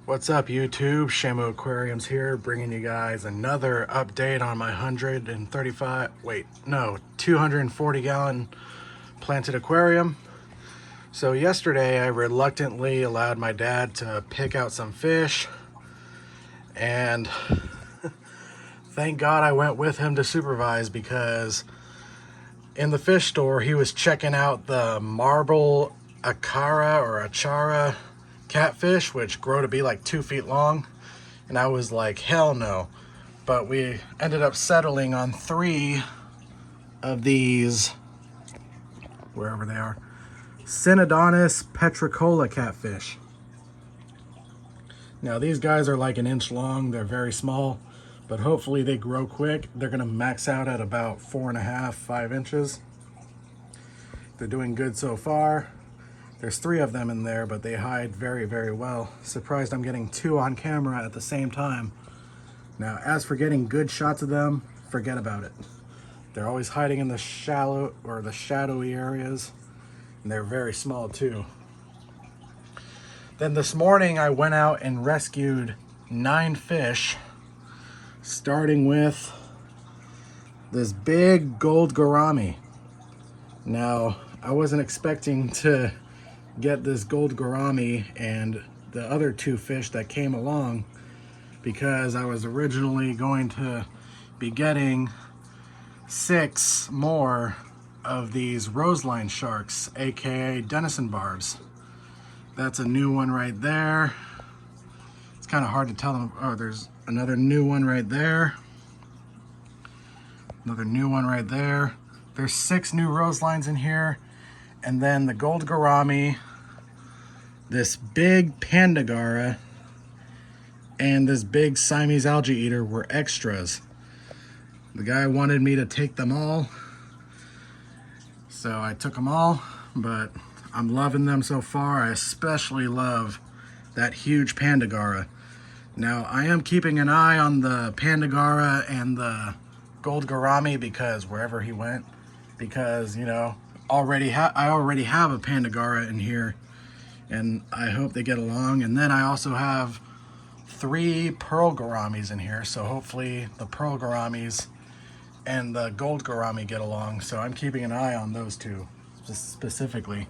What's up, YouTube? Shamu Aquariums here, bringing you guys another update on my 240 gallon planted aquarium. So yesterday I reluctantly allowed my dad to pick out some fish, and thank God I went with him to supervise, because in the fish store he was checking out the marble acara or achara catfish, which grow to be like 2 feet long, and I was like, hell no. But we ended up settling on 3 of these, wherever they are, Synodontis petricola catfish. Now these guys are like 1 inch long. They're very small, but hopefully they grow quick. They're gonna max out at about 4.5, 5 inches. They're doing good so far. There's 3 of them in there, but they hide very, very well. Surprised I'm getting 2 on camera at the same time. Now, as for getting good shots of them, forget about it. They're always hiding in the shallow or the shadowy areas, and they're very small too. Then this morning I went out and rescued 9 fish, starting with this big gold gourami. Now, I wasn't expecting to get this gold gourami and the other 2 fish that came along, because I was originally going to be getting 6 more of these roseline sharks, aka Denison barbs. That's a new one right there. It's kind of hard to tell them. Oh, there's another new one right there. Another new one right there. There's 6 new roselines in here. And then the gold gourami, this big pandagara, and this big Siamese algae eater were extras. The guy wanted me to take them all, so I took them all, but I'm loving them so far. I especially love that huge pandagara. Now, I am keeping an eye on the pandagara and the gold gourami, because wherever he went, because, you know, I already have a pandagara in here, and I hope they get along. And then I also have 3 pearl gouramis in here, so hopefully the pearl gouramis and the gold gourami get along. So I'm keeping an eye on those 2 specifically.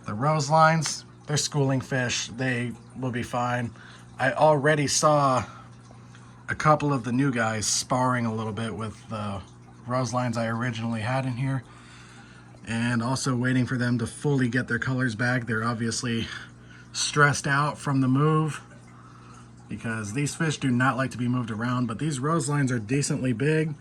The roselines, they're schooling fish. They will be fine. I already saw a couple of the new guys sparring a little bit with the roselines I originally had in here, and also waiting for them to fully get their colors back. They're obviously stressed out from the move, because these fish do not like to be moved around. But these roselines are decently big.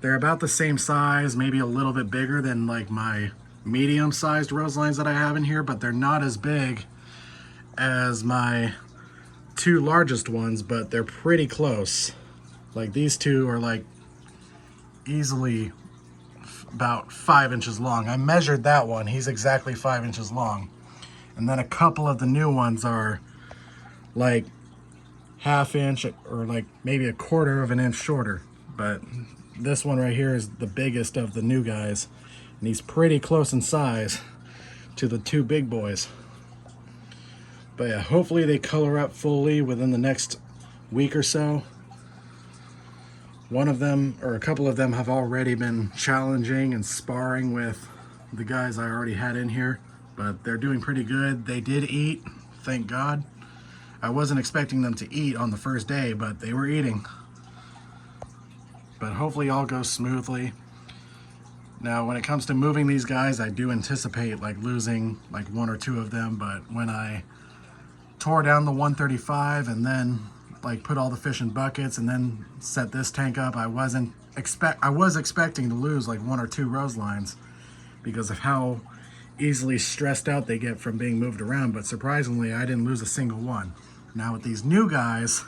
They're about the same size, maybe a little bit bigger than like my medium-sized roselines that I have in here, but they're not as big as my 2 largest ones, but they're pretty close. Like these 2 are like easily about 5 inches long. I measured that one. He's exactly 5 inches long. And then a couple of the new ones are like 1/2 inch or like maybe 1/4 of an inch shorter. But this one right here is the biggest of the new guys, and he's pretty close in size to the 2 big boys. But yeah, hopefully they color up fully within the next week or so. One of them, or a couple of them, have already been challenging and sparring with the guys I already had in here, but they're doing pretty good. They did eat, thank God. I wasn't expecting them to eat on the first day, but they were eating. But hopefully all goes smoothly. Now, when it comes to moving these guys, I do anticipate like losing like 1 or 2 of them, but when I tore down the 135 and then like put all the fish in buckets and then set this tank up, I was expecting to lose like 1 or 2 roselines, because of how easily stressed out they get from being moved around. But surprisingly, I didn't lose a single one. Now with these new guys,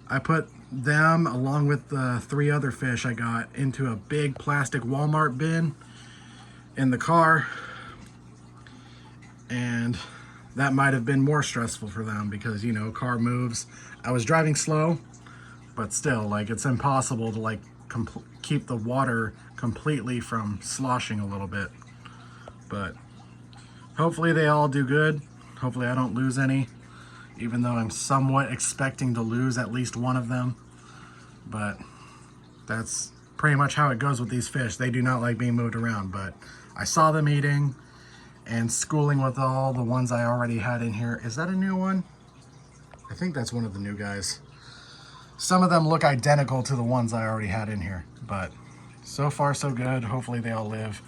I put them along with the 3 other fish I got into a big plastic Walmart bin in the car, and that might have been more stressful for them, because, you know, car moves. I was driving slow, but still, like, it's impossible to like keep the water completely from sloshing a little bit. But hopefully they all do good. Hopefully I don't lose any. even though I'm somewhat expecting to lose at least one of them. But that's pretty much how it goes with these fish. They do not like being moved around, but I saw them eating and schooling with all the ones I already had in here. Is that a new one? I think that's one of the new guys. Some of them look identical to the ones I already had in here, but so far so good. Hopefully they all live.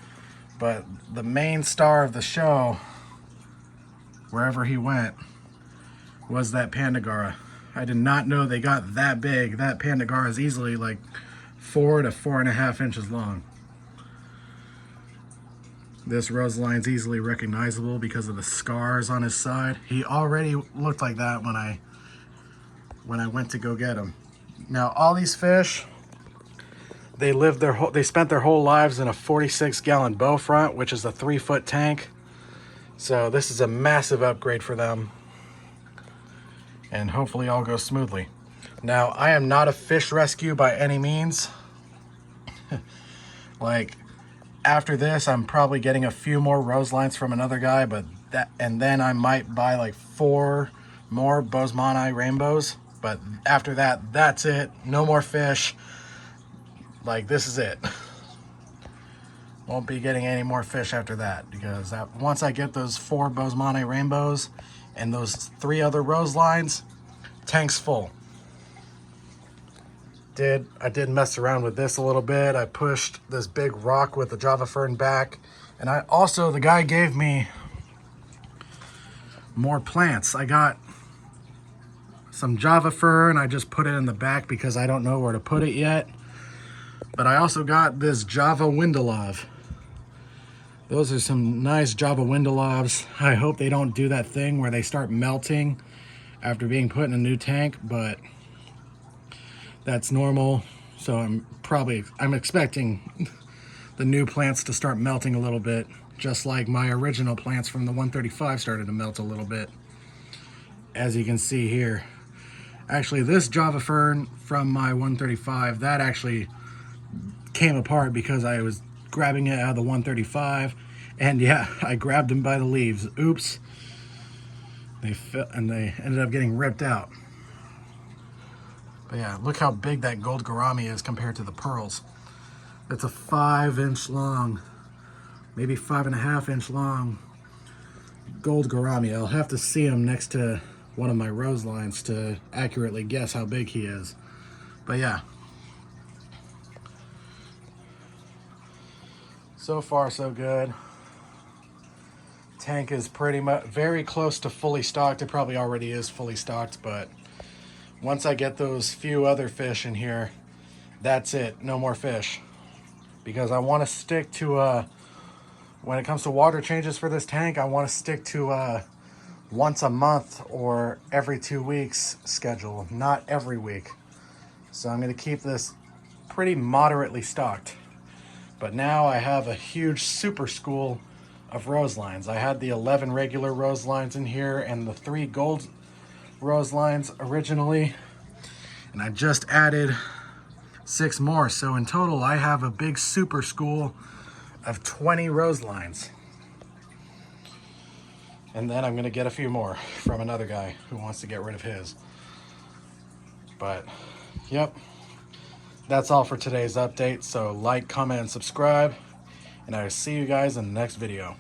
But the main star of the show, wherever he went, was that Pandagara. I did not know they got that big. That Pandagara is easily like 4 to 4.5 inches long. This Rosaline's easily recognizable because of the scars on his side. He already looked like that when I went to go get him. Now all these fish, they spent their whole lives in a 46-gallon bow front, which is a 3-foot tank. So this is a massive upgrade for them, and hopefully all goes smoothly. Now I am not a fish rescue by any means. Like, after this, I'm probably getting a few more Roselines from another guy, and then I might buy like 4 more Boesemani rainbows. But after that, that's it. No more fish. Like, this is it. Won't be getting any more fish after that, because once I get those 4 Boesemani rainbows and those 3 other Roselines, tank's full. I did mess around with this a little bit. I pushed this big rock with the Java Fern back, and the guy gave me more plants. I got some Java Fern. I just put it in the back because I don't know where to put it yet. But I also got this Java Windelov. Those are some nice Java Windelovs. I hope they don't do that thing where they start melting after being put in a new tank, but that's normal. So I'm expecting the new plants to start melting a little bit, just like my original plants from the 135 started to melt a little bit, as you can see here. Actually, this Java Fern from my 135, that actually came apart because I was grabbing it out of the 135, and yeah, I grabbed them by the leaves. Oops. They ended up getting ripped out. But yeah, look how big that gold gourami is compared to the pearls. It's a 5-inch long, maybe 5.5-inch long gold gourami. I'll have to see him next to one of my Roselines to accurately guess how big he is. But yeah, so far so good. Tank is pretty much very close to fully stocked. It probably already is fully stocked, but once I get those few other fish in here, that's it. No more fish. Because I want to stick to, when it comes to water changes for this tank, I want to stick to once a month or every 2 weeks schedule, not every week. So I'm going to keep this pretty moderately stocked. But now I have a huge super school of Roselines. I had the 11 regular Roselines in here and the 3 gold Roselines originally, and I just added 6 more. So in total, I have a big super school of 20 Roselines. And then I'm gonna get a few more from another guy who wants to get rid of his. But yep, that's all for today's update. So like, comment, and subscribe, and I will see you guys in the next video.